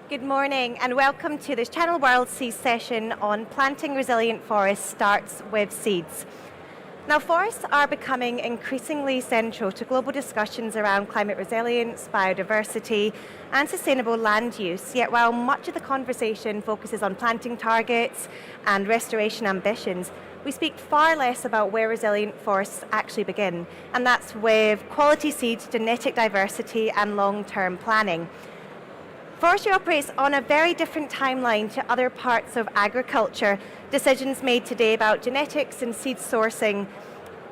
Good morning and welcome to this Channel World Seeds session on Planting Resilient Forests Starts with Seeds. Now, forests are becoming increasingly central to global discussions around climate resilience, biodiversity and sustainable land use, yet while much of the conversation focuses on planting targets and restoration ambitions, we speak far less about where resilient forests actually begin, and that's with quality seeds, genetic diversity and long-term planning. Forestry operates on a very different timeline to other parts of agriculture. Decisions made today about genetics and seed sourcing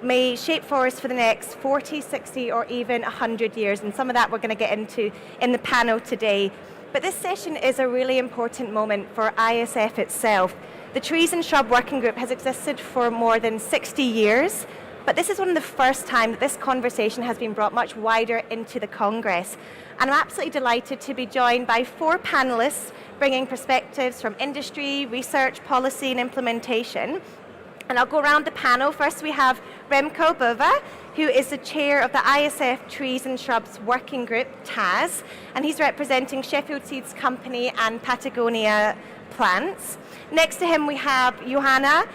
may shape forests for the next 40, 60 or even 100 years, and some of that we're going to get into in the panel today. But this session is a really important moment for ISF itself. The Trees and Shrub Working Group has existed for more than 60 years, but this is one of the first times that this conversation has been brought much wider into the Congress. And I'm absolutely delighted to be joined by 4 panelists bringing perspectives from industry, research, policy and implementation. And I'll go around the panel. First we have Remko Boevé, who is the chair of the ISF Trees and Shrubs Working Group, TAS, and he's representing Sheffield Seeds Company and Patagonia Plants. Next to him we have Johanna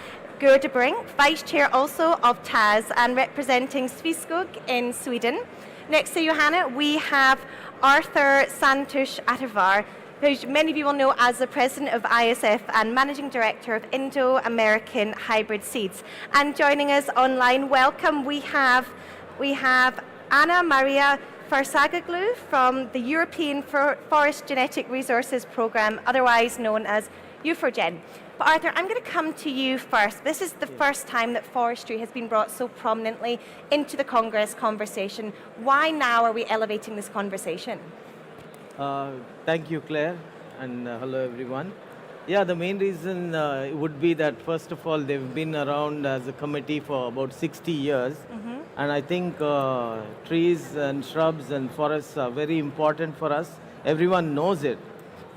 Gårdebrink, vice chair also of TAS and representing Sveaskog in Sweden. Next to Johanna we have Arthur Santosh Atavar, who many of you will know as the president of ISF and managing director of Indo-American Hybrid Seeds. And joining us online, welcome, we have Anna Maria Farsagaglu from the European Forest Genetic Resources Programme, otherwise known as EUFORGEN. But Arthur, I'm going to come to you first. This is the first time that forestry has been brought so prominently into the Congress conversation. Why now are we elevating this conversation? Thank you, Claire, and hello everyone. Yeah, the main reason would be that first of all, they've been around as a committee for about 60 years. And I think trees and shrubs and forests are very important for us. Everyone knows it.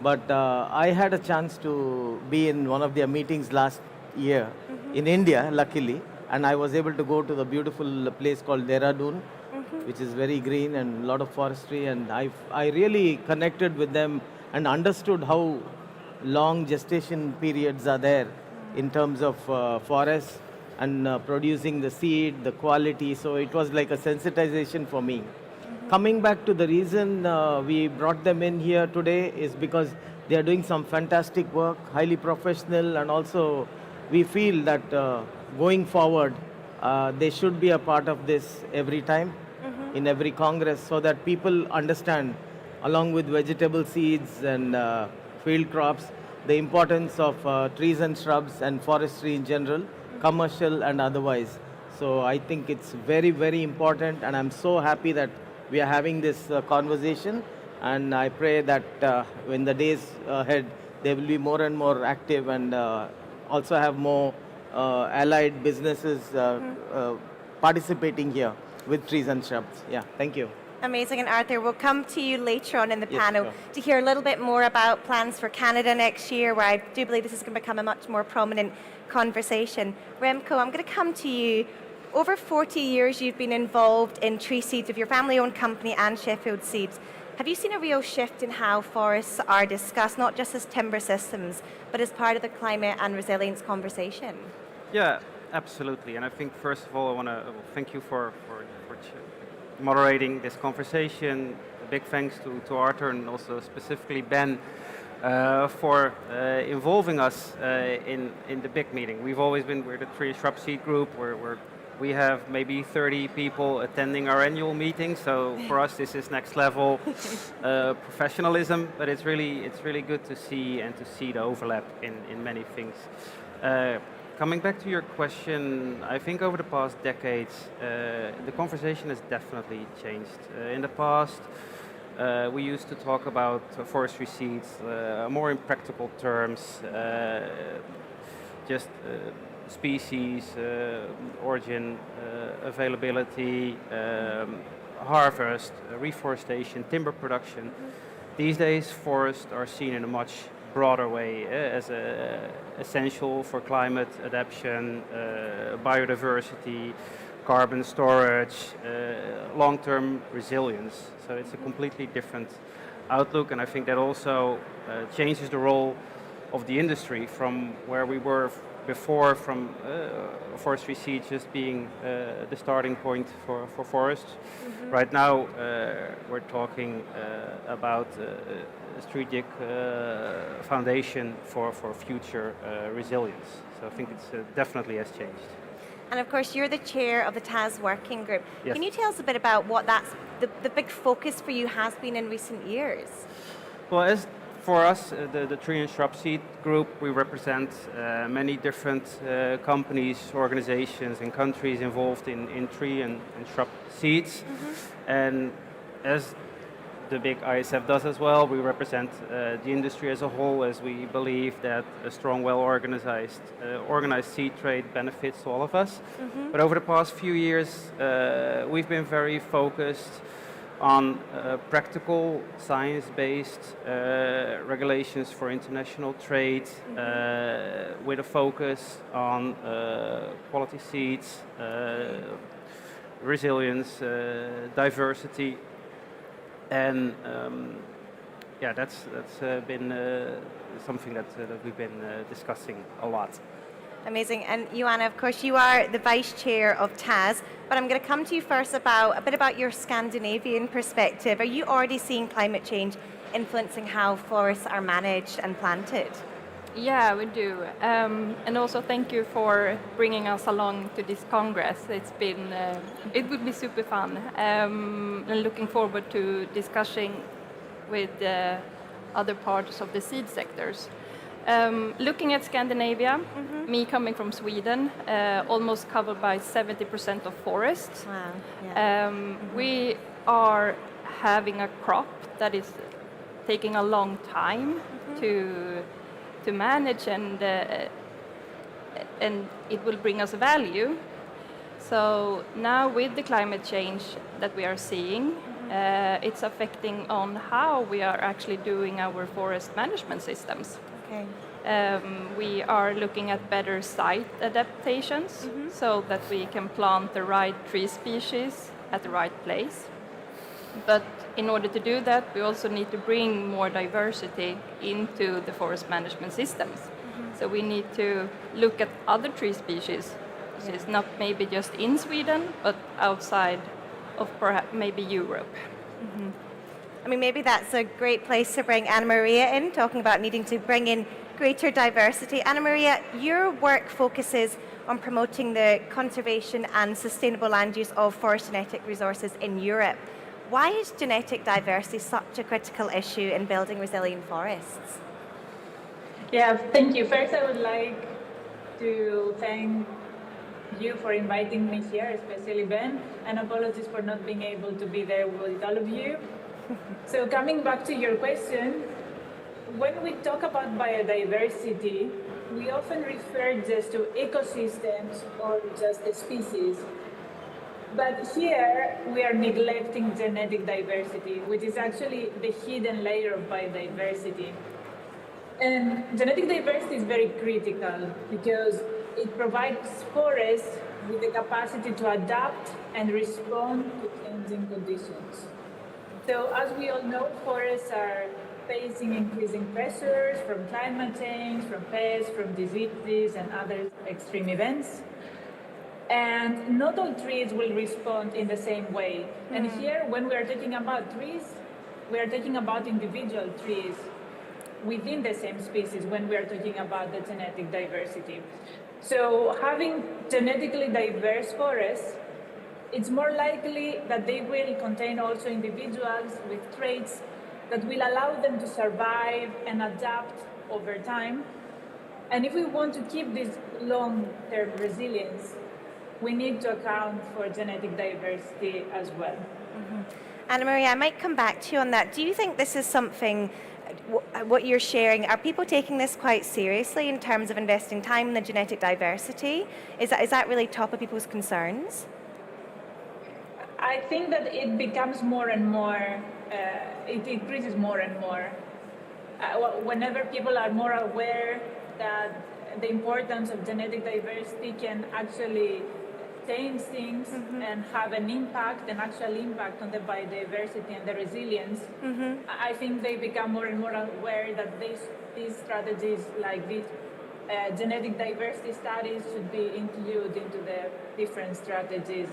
But I had a chance to be in one of their meetings last year in India, luckily, and I was able to go to the beautiful place called Dehradun, which is very green and a lot of forestry, and I really connected with them and understood how long gestation periods are there in terms of forests and producing the seed, the quality, so it was like a sensitization for me. Coming back to the reason we brought them in here today is because they are doing some fantastic work, highly professional, and also we feel that going forward, they should be a part of this every time, in every Congress, so that people understand, along with vegetable seeds and field crops, the importance of trees and shrubs and forestry in general, commercial and otherwise. So I think it's very, very important, and I'm so happy that we are having this conversation, and I pray that in the days ahead, they will be more and more active and also have more allied businesses participating here with trees and shrubs. Yeah, thank you. Amazing, and Arthur, we'll come to you later on in the panel sure. to hear a little bit more about plans for Canada next year, where I do believe this is going to become a much more prominent conversation. Remko, I'm going to come to you. Over 40 years you've been involved in tree seeds with your family-owned company and Sheffield Seeds. Have you seen a real shift in how forests are discussed, not just as timber systems, but as part of the climate and resilience conversation? Yeah, absolutely. And I think first of all I want to thank you for moderating this conversation. A big thanks to Arthur and also specifically Ben for involving us in the big meeting. We're the Tree Shrub Seed Group. We have maybe 30 people attending our annual meeting, so for us this is next level professionalism, but it's really good to see the overlap in many things. Coming back to your question, I think over the past decades the conversation has definitely changed. In the past we used to talk about forestry seeds more in practical terms, just species, origin, availability, harvest, reforestation, timber production. These days forests are seen in a much broader way as essential for climate adaptation, biodiversity, carbon storage, long-term resilience. So it's a completely different outlook, and I think that also changes the role of the industry from where we were before, from forestry seed just being the starting point for forests. Right now, we're talking about a strategic foundation for future resilience. So I think it's definitely has changed. And of course, you're the chair of the TAS working group. Yes. Can you tell us a bit about what that's the big focus for you has been in recent years? Well, as for us, the Tree and Shrub Seed Group, we represent many different companies, organizations, and countries involved in tree and shrub seeds. And as the big ISF does as well, we represent the industry as a whole, as we believe that a strong, well-organized organized seed trade benefits all of us. But over the past few years, we've been very focused on practical, science-based regulations for international trade, with a focus on quality seeds, resilience, diversity, and yeah, that's been something that we've been discussing a lot. Amazing. And Johanna, of course, you are the vice chair of TAS, but I'm going to come to you first about a bit about your Scandinavian perspective. Are you already seeing climate change influencing how forests are managed and planted? Yeah, we do. And also thank you for bringing us along to this Congress. It's been, it would be super fun. And looking forward to discussing with other parts of the seed sectors. Looking at Scandinavia, me coming from Sweden, almost covered by 70% of forests. Wow. Yeah. We are having a crop that is taking a long time to manage, and it will bring us value. So now with the climate change that we are seeing, it's affecting on how we are actually doing our forest management systems. Okay. We are looking at better site adaptations so that we can plant the right tree species at the right place. But in order to do that, we also need to bring more diversity into the forest management systems. So we need to look at other tree species. So it's not maybe just in Sweden, but outside of perhaps maybe Europe. I mean, maybe that's a great place to bring Anna Maria in, talking about needing to bring in greater diversity. Anna Maria, your work focuses on promoting the conservation and sustainable land use of forest genetic resources in Europe. Why is genetic diversity such a critical issue in building resilient forests? Yeah, thank you. First, I would like to thank you for inviting me here, especially Ben, and apologies for not being able to be there with all of you. So coming back to your question, when we talk about biodiversity, we often refer just to ecosystems or just the species. But here we are neglecting genetic diversity, which is actually the hidden layer of biodiversity. And genetic diversity is very critical because it provides forests with the capacity to adapt and respond to changing conditions. So as we all know, forests are facing increasing pressures from climate change, from pests, from diseases and other extreme events. And not all trees will respond in the same way. And here, when we are talking about trees, we are talking about individual trees within the same species when we are talking about the genetic diversity. So having genetically diverse forests, it's more likely that they will contain also individuals with traits that will allow them to survive and adapt over time. And if we want to keep this long-term resilience, we need to account for genetic diversity as well. Anna Maria, I might come back to you on that. Do you think this is something, what you're sharing, are people taking this quite seriously in terms of investing time in the genetic diversity? Is that really top of people's concerns? I think that it becomes more and more, it increases more and more. Whenever people are more aware that the importance of genetic diversity can actually change things and have an impact, an actual impact on the biodiversity and the resilience, I think they become more and more aware that these strategies like these genetic diversity studies should be included into the different strategies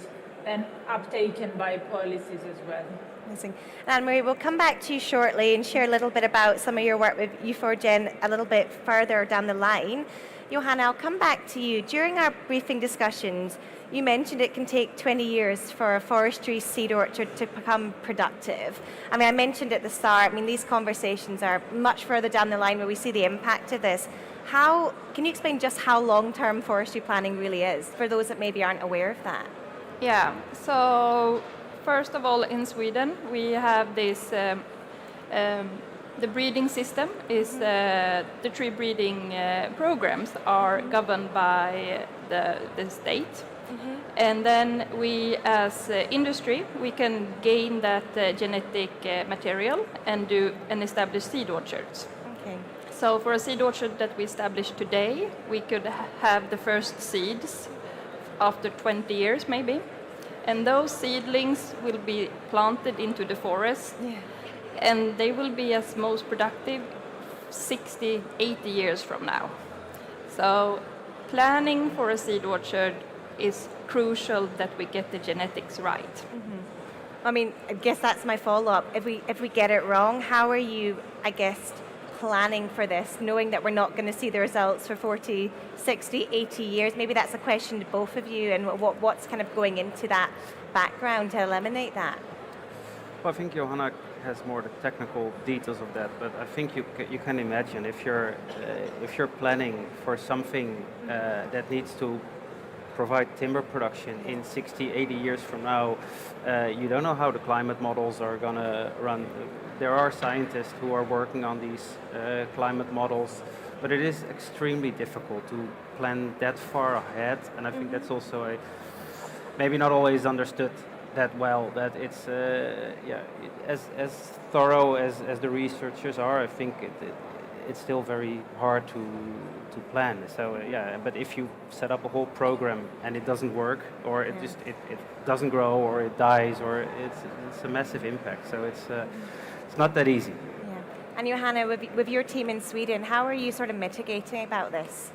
and uptaken by policies as well. Amazing. Anne-Marie, we'll come back to you shortly and share a little bit about some of your work with U4Gen a little bit further down the line. Johanna, I'll come back to you. During our briefing discussions, you mentioned it can take 20 years for a forestry seed orchard to become productive. I mean, I mentioned at the start, these conversations are much further down the line where we see the impact of this. Can you explain just how long-term forestry planning really is, for those that maybe aren't aware of that? Yeah, so first of all, in Sweden, we have this, the breeding system is, the tree breeding programs are governed by the state. And then we, as industry, we can gain that genetic material and establish seed orchards. Okay. So for a seed orchard that we establish today, we could have the first seeds after 20 years maybe. And those seedlings will be planted into the forest. Yeah. And they will be as most productive 60, 80 years from now. So planning for a seed orchard is crucial that we get the genetics right. I guess that's my follow-up. If we get it wrong, how are you, planning for this, knowing that we're not going to see the results for 40, 60, 80 years? Maybe that's a question to both of you, and what's kind of going into that background to eliminate that? Well, I think Johanna has more the technical details of that, but I think you can imagine if you're planning for something that needs to provide timber production in 60, 80 years from now, you don't know how the climate models are going to run. There are scientists who are working on these climate models, but it is extremely difficult to plan that far ahead, and I think that's also maybe not always understood that well, that it's as thorough as the researchers are, I think it's still very hard to plan. So but if you set up a whole program and it doesn't work, or it doesn't grow, or it dies, or it's a massive impact. So it's not that easy. Yeah. And Johanna, with your team in Sweden, how are you sort of mitigating about this?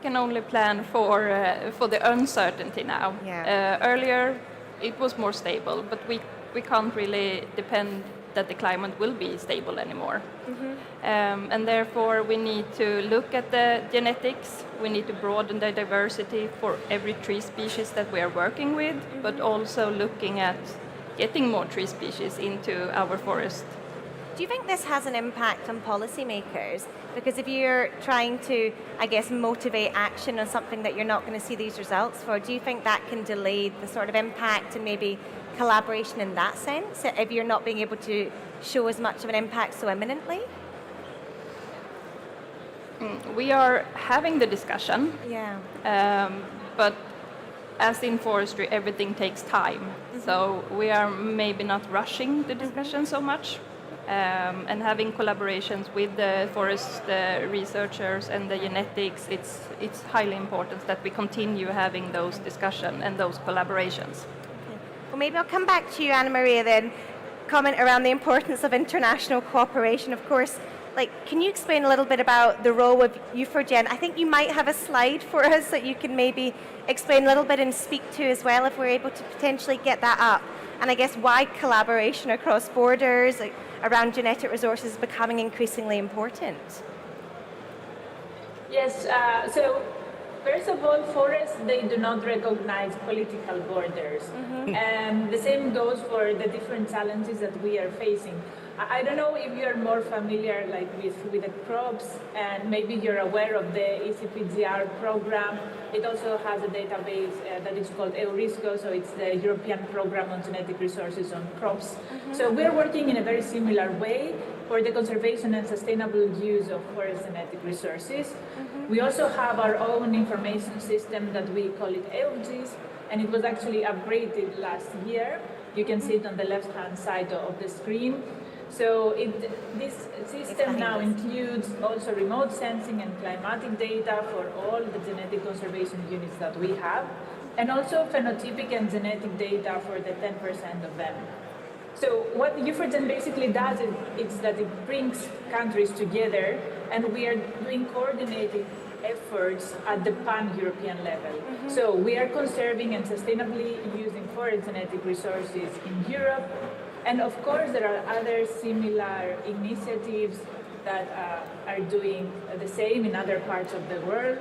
Can only plan for the uncertainty now. Yeah. Earlier, it was more stable, but we can't really depend that the climate will be stable anymore. And therefore, we need to look at the genetics. We need to broaden the diversity for every tree species that we are working with, but also looking at getting more tree species into our forest. Do you think this has an impact on policymakers? Because if you're trying to, motivate action on something that you're not going to see these results for, do you think that can delay the sort of impact and maybe collaboration in that sense, if you're not being able to show as much of an impact so imminently? We are having the discussion, but as in forestry, everything takes time. So we are maybe not rushing the discussion so much. And having collaborations with the forest researchers and the genetics, it's highly important that we continue having those discussions and those collaborations. Okay. Well, maybe I'll come back to you, Anna-Maria, then. Comment around the importance of international cooperation. Of course, can you explain a little bit about the role of U4Gen? I think you might have a slide for us that you can maybe explain a little bit and speak to as well, if we're able to potentially get that up. And I guess why collaboration across borders around genetic resources is becoming increasingly important. Yes, so first of all, forests, they do not recognize political borders. And the same goes for the different challenges that we are facing. I don't know if you're more familiar with the crops, and maybe you're aware of the ECPGR program. It also has a database that is called EURISCO, so it's the European Program on Genetic Resources on Crops. So we're working in a very similar way for the conservation and sustainable use of forest genetic resources. We also have our own information system that we call it EURGIS, and it was actually upgraded last year. You can see it on the left-hand side of the screen. So this system now includes also remote sensing and climatic data for all the genetic conservation units that we have, and also phenotypic and genetic data for the 10% of them. So what UFORGEN basically does is that it brings countries together, and we are doing coordinated efforts at the pan-European level. So we are conserving and sustainably using forest genetic resources in Europe, and of course there are other similar initiatives that are doing the same in other parts of the world.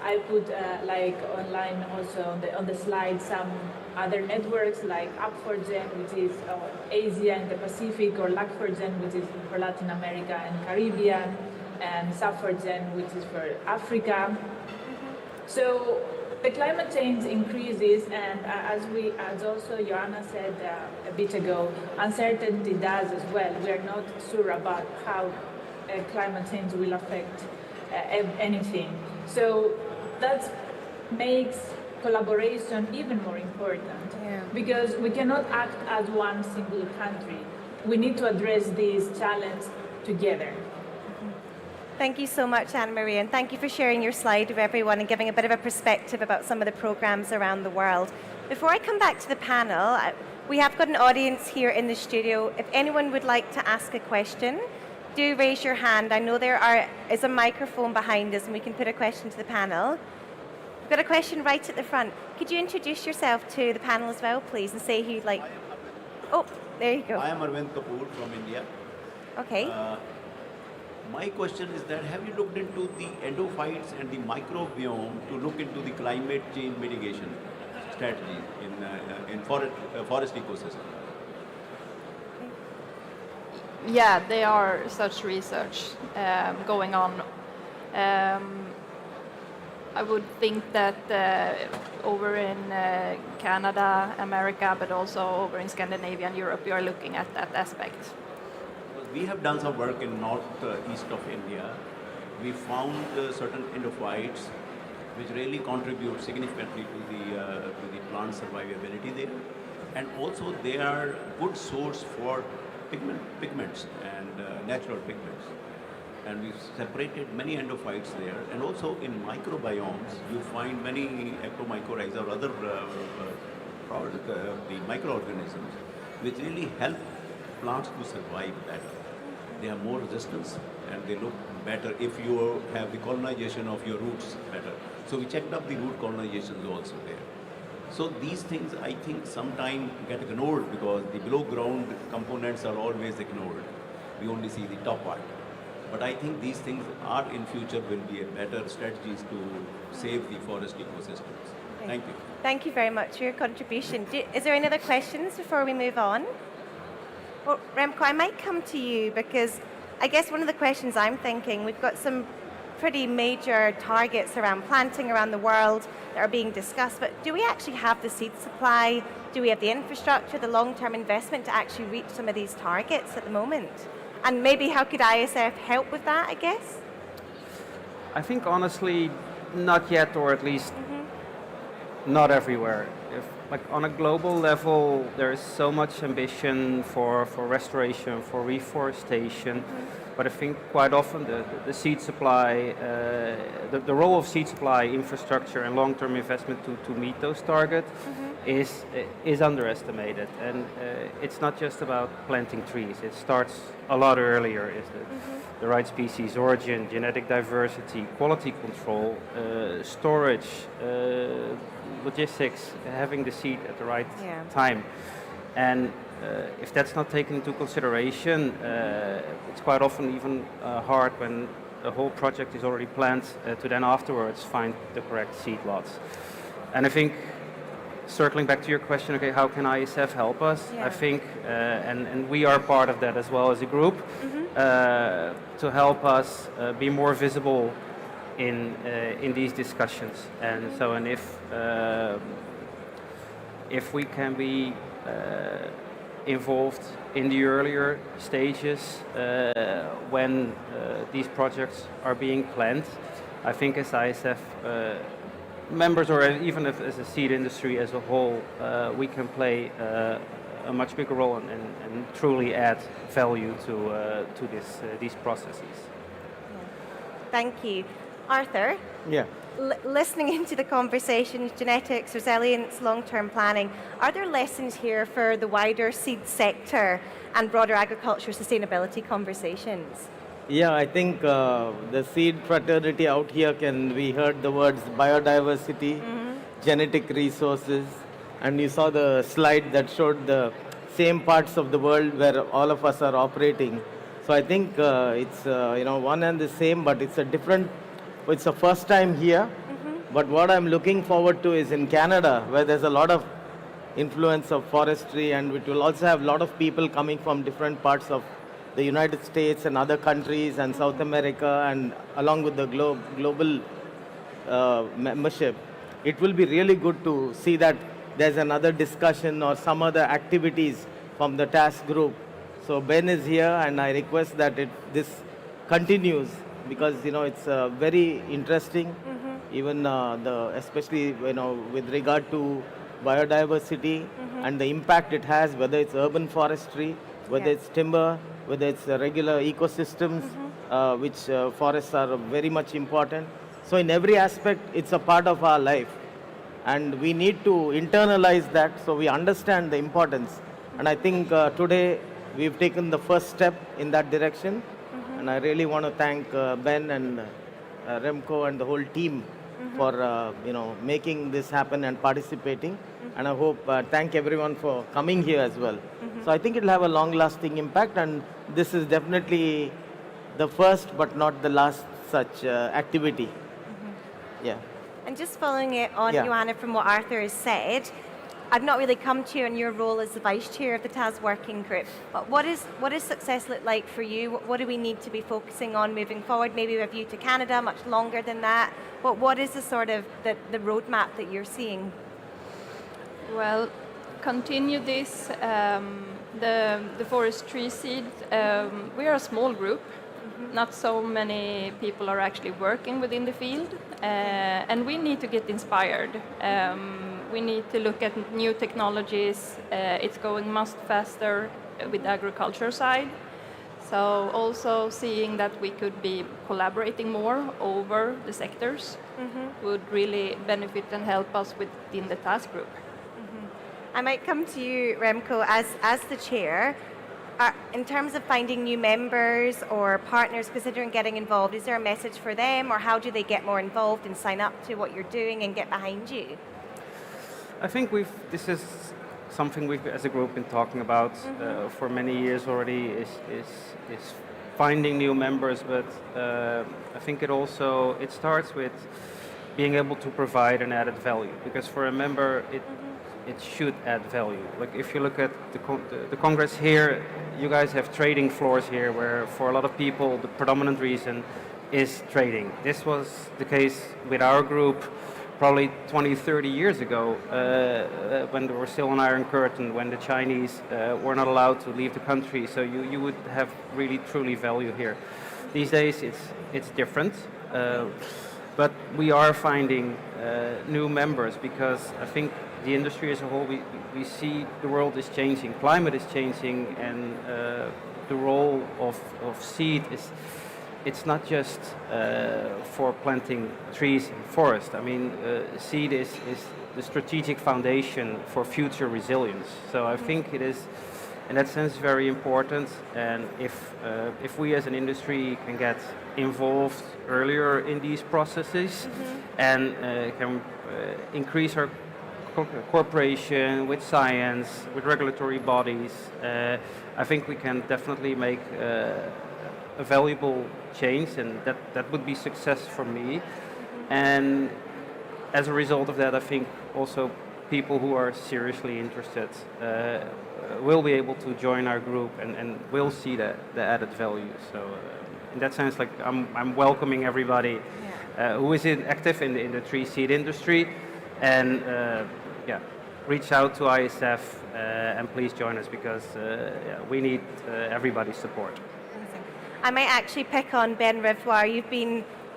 I put like online also on the slide some other networks like Up4Gen, which is Asia and the Pacific, or LAC4Gen, which is for Latin America and Caribbean, and Sub4Gen, which is for Africa. So the climate change increases, and as also Johanna said a bit ago, uncertainty does as well. We are not sure about how climate change will affect anything. So that makes collaboration even more important, because we cannot act as one single country. We need to address these challenges together. Thank you so much, Anna-Maria, and thank you for sharing your slide with everyone and giving a bit of a perspective about some of the programs around the world. Before I come back to the panel, we have got an audience here in the studio. If anyone would like to ask a question, do raise your hand. I know there is a microphone behind us and we can put a question to the panel. We've got a question right at the front. Could you introduce yourself to the panel as well, please, and say who you'd like? Oh, there you go. I am Remko Boevé from India. Okay. My question is that have you looked into the endophytes and the microbiome to look into the climate change mitigation strategy in forest ecosystem? Yeah, there are such research going on. I would think that over in Canada, America, but also over in Scandinavia and Europe, we are looking at that aspect. We have done some work in northeast of India. We found certain endophytes which really contribute significantly to the plant survivability there, and also they are good source for pigments and natural pigments. And we've separated many endophytes there, and also in microbiomes you find many ectomycorrhiza or other the microorganisms which really help plants to survive better. They have more resistance and they look better if you have the colonization of your roots better. So we checked up the root colonizations also there. So these things I think sometimes get ignored because the below ground components are always ignored. We only see the top part. But I think these things are in future will be a better strategies to save the forest ecosystems. Okay. Thank you. Thank you very much for your contribution. Is there any other questions before we move on? Well, Remko, I might come to you because I guess one of the questions I'm thinking, we've got some pretty major targets around planting around the world that are being discussed, but do we actually have the seed supply? Do we have the infrastructure, the long-term investment to actually reach some of these targets at the moment? And maybe how could ISF help with that, I guess? I think honestly, not yet, or at least not everywhere. Like on a global level, there is so much ambition for restoration, for reforestation, but I think quite often the seed supply, the role of seed supply, infrastructure and long-term investment to meet those targets is underestimated. And it's not just about planting trees, it starts a lot earlier. Is the right species origin, genetic diversity, quality control, storage, logistics, having the seed at the right time. And if that's not taken into consideration, it's quite often even hard when the whole project is already planned to then afterwards find the correct seed lots. And I think, circling back to your question, okay, how can ISF help us? I think, and we are part of that as well as a group, to help us be more visible in these discussions. And so, and if we can be involved in the earlier stages when these projects are being planned, I think as ISF members, or even as a seed industry as a whole, we can play a much bigger role and truly add value to these processes. Thank you. Arthur, Yeah. listening into the conversations, genetics, resilience, long-term planning, are there lessons here for the wider seed sector and broader agriculture sustainability conversations? Yeah, I think the seed fraternity out here we heard the words biodiversity, genetic resources, and you saw the slide that showed the same parts of the world where all of us are operating. So I think it's one and the same, but it's it's the first time here. But what I'm looking forward to is in Canada, where there's a lot of influence of forestry, and it will also have a lot of people coming from different parts of the United States and other countries and South America, and along with the global membership. It will be really good to see that there's another discussion or some other activities from the TAS group. So Ben is here, and I request that this continues, because it's very interesting. Even especially with regard to biodiversity and the impact it has, whether it's urban forestry, whether it's timber, whether it's regular ecosystems, which forests are very much important. So in every aspect, it's a part of our life. And we need to internalize that so we understand the importance. And I think today we've taken the first step in that direction. And I really want to thank Ben and Remko and the whole team for making this happen and participating. And I hope thank everyone for coming here as well. So I think it'll have a long-lasting impact, and this is definitely the first but not the last such activity. Yeah. And just following it on, Johanna, from what Arthur has said, I've not really come to you in your role as the Vice Chair of the TAS Working Group, but what does success look like for you? What do we need to be focusing on moving forward? Maybe with a view to Canada, much longer than that. What is the sort of the roadmap that you're seeing? Well, continue this. The forestry seed, we are a small group. Not so many people are actually working within the field, and we need to get inspired. We need to look at new technologies. It's going much faster with the agriculture side. So also seeing that we could be collaborating more over the sectors would really benefit and help us within the TAS group. I might come to you, Remko, as the chair. In terms of finding new members or partners considering getting involved, is there a message for them, or how do they get more involved and sign up to what you're doing and get behind you? I think this is something we've as a group been talking about for many years already, is finding new members, but I think it starts with being able to provide an added value, because for a member it should add value. Like if you look at the Congress here, you guys have trading floors here where for a lot of people the predominant reason is trading. This was the case with our group probably 20, 30 years ago when there was still an Iron Curtain, when the Chinese were not allowed to leave the country, so you would have really truly value here. These days it's different. But we are finding new members, because I think the industry as a whole, we see the world is changing, climate is changing, and the role of seed it's not just for planting trees and forest. I mean, seed is the strategic foundation for future resilience. So I think it is, in that sense, very important. And if we as an industry can get involved earlier in these processes and can increase our cooperation with science, with regulatory bodies, I think we can definitely make a valuable change, and that would be success for me. And as a result of that, I think also people who are seriously interested will be able to join our group and will see the added value. So in that sense, like I'm welcoming everybody who is active in the tree seed industry, and reach out to ISF and please join us, because we need everybody's support. I might actually pick on Ben Rivoire.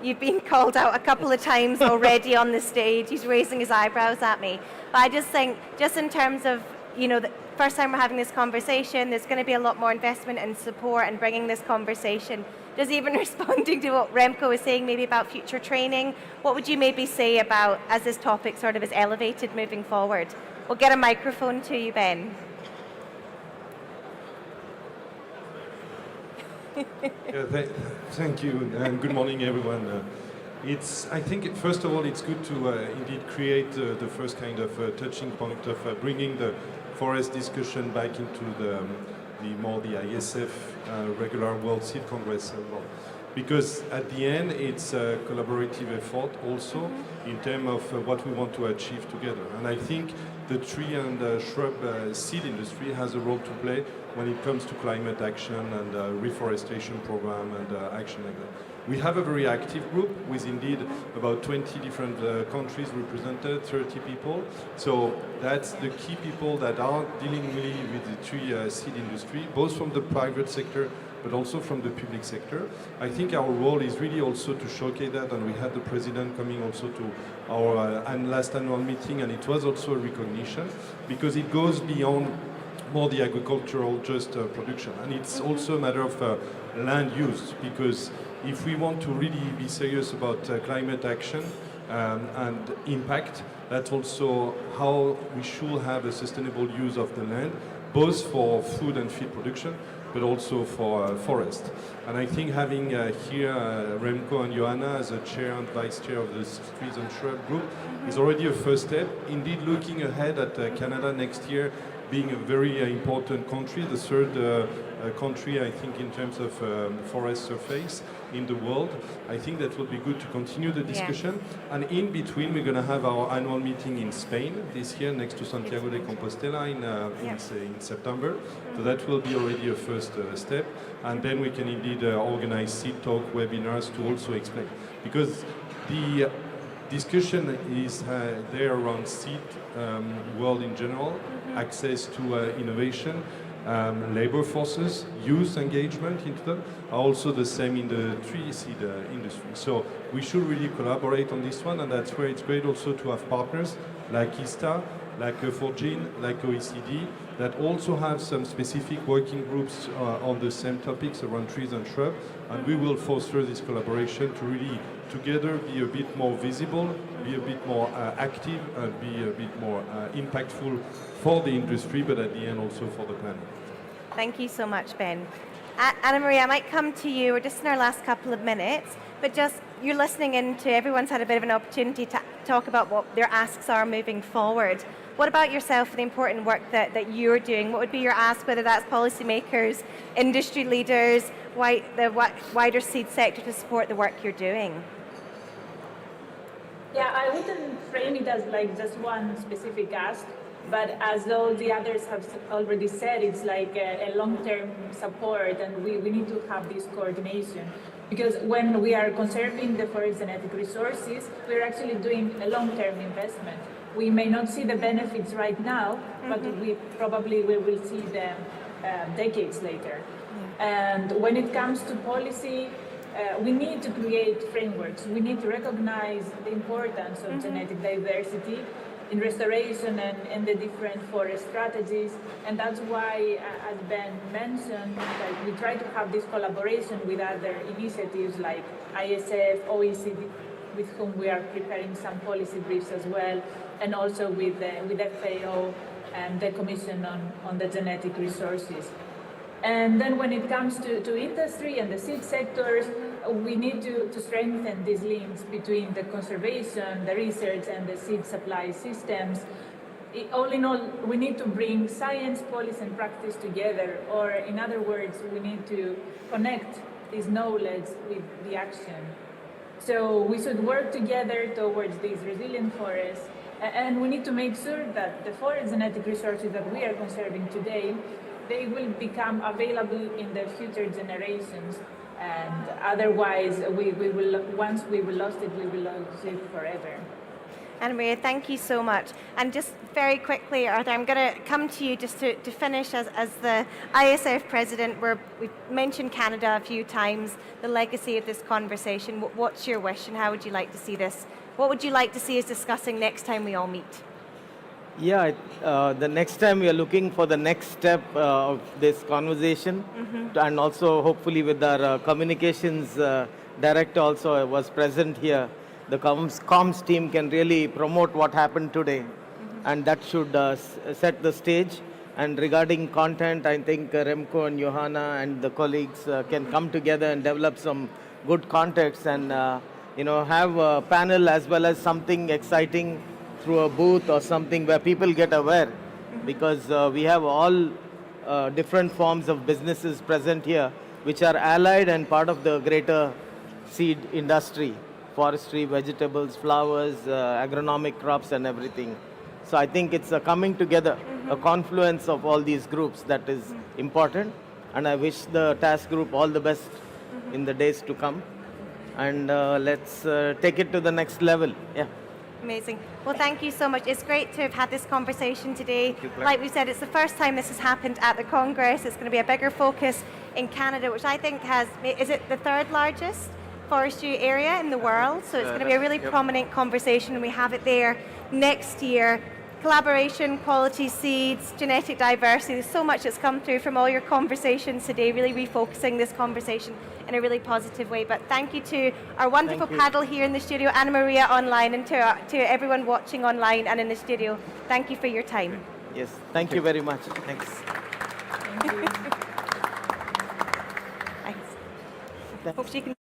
You've been called out a couple of times already on the stage. He's raising his eyebrows at me. But I just think, just in terms of, first time we're having this conversation. There's going to be a lot more investment and support and bringing this conversation. Just even responding to what Remko was saying, maybe about future training, what would you maybe say about as this topic sort of is elevated moving forward? We'll get a microphone to you, Ben. Thank you, and good morning, everyone. I think, first of all, it's good to indeed create the first kind of touching point of bringing the forest discussion back into the ISF regular World Seed Congress. Because at the end, it's a collaborative effort also in terms of what we want to achieve together. And I think the tree and shrub seed industry has a role to play when it comes to climate action and reforestation program and action like that. We have a very active group with indeed about 20 different countries represented, 30 people. So that's the key people that are dealing really with the tree seed industry, both from the private sector but also from the public sector. I think our role is really also to showcase that, and we had the president coming also to our last annual meeting, and it was also a recognition because it goes beyond more the agricultural just production, and it's also a matter of land use, because if we want to really be serious about climate action and impact, that's also how we should have a sustainable use of the land, both for food and feed production, but also for forest. And I think having here Remko and Johanna as a chair and vice chair of the Trees and Shrub group is already a first step. Indeed, looking ahead at Canada next year being a very important country, the third country, I think, in terms of forest surface in the world. I think that will be good to continue the discussion. Yeah. And in between, we're going to have our annual meeting in Spain this year, next to Santiago de Compostela in September. So that will be already a first step. And then we can indeed organize seed talk webinars to also explain. Because the discussion is there around seed world in general, access to innovation, labor forces, youth engagement into them, are also the same in the tree seed industry. So we should really collaborate on this one, and that's where it's great also to have partners like ISTA, like Forgin, like OECD, that also have some specific working groups on the same topics around trees and shrubs, and we will foster this collaboration to really together be a bit more visible, be a bit more active, and be a bit more impactful for the industry, but at the end also for the planet. Thank you so much, Ben. Anna Maria, I might come to you. We're just in our last couple of minutes, but just you're listening into, everyone's had a bit of an opportunity to talk about what their asks are moving forward. What about yourself, the important work that you're doing? What would be your ask, whether that's policymakers, industry leaders, the wider seed sector to support the work you're doing? Yeah, I wouldn't frame it as like just one specific ask, but as all the others have already said, it's like a long-term support, and we need to have this coordination. Because when we are conserving the forest genetic resources, we're actually doing a long-term investment. We may not see the benefits right now, but we probably will see them decades later. And when it comes to policy, we need to create frameworks. We need to recognize the importance of genetic diversity in restoration and the different forest strategies. And that's why, as Ben mentioned, like we try to have this collaboration with other initiatives like ISF, OECD, with whom we are preparing some policy briefs as well, and also with FAO and the Commission on the Genetic Resources. And then when it comes to industry and the seed sectors, we need to strengthen these links between the conservation, the research, and the seed supply systems. All in all, we need to bring science, policy, and practice together, or in other words, we need to connect this knowledge with the action. So we should work together towards these resilient forests, and we need to make sure that the forest genetic resources that we are conserving today, they will become available in the future generations. And otherwise, once we will lose it, we will lose it forever. Anna Maria, thank you so much. And just very quickly, Arthur, I'm going to come to you just to finish as the ISF president. We've mentioned Canada a few times, the legacy of this conversation. What's your wish, and how would you like to see this? What would you like to see us discussing next time we all meet? Yeah, the next time we are looking for the next step of this conversation, and also hopefully with our communications director also was present here. The comms team can really promote what happened today, and that should set the stage. And regarding content, I think Remko and Johanna and the colleagues can come together and develop some good context and have a panel as well as something exciting through a booth or something where people get aware, because we have all different forms of businesses present here which are allied and part of the greater seed industry, forestry, vegetables, flowers, agronomic crops and everything. So I think it's a coming together, a confluence of all these groups that is important, and I wish the TAS group all the best in the days to come, and let's take it to the next level. Yeah. Amazing. Well, thank you so much. It's great to have had this conversation today. you, Claire. Like we said, it's the first time this has happened at the Congress. It's going to be a bigger focus in Canada, which I think is it the third largest forestry area in the world? So it's going to be a really prominent conversation, and we have it there next year. Collaboration, quality seeds, genetic diversity. There's so much that's come through from all your conversations today, really refocusing this conversation in a really positive way. But thank you to our wonderful panel here in the studio, Anna Maria online, and to everyone watching online and in the studio. Thank you for your time. Yes, thank you very much. Thanks. Thanks. Hope you can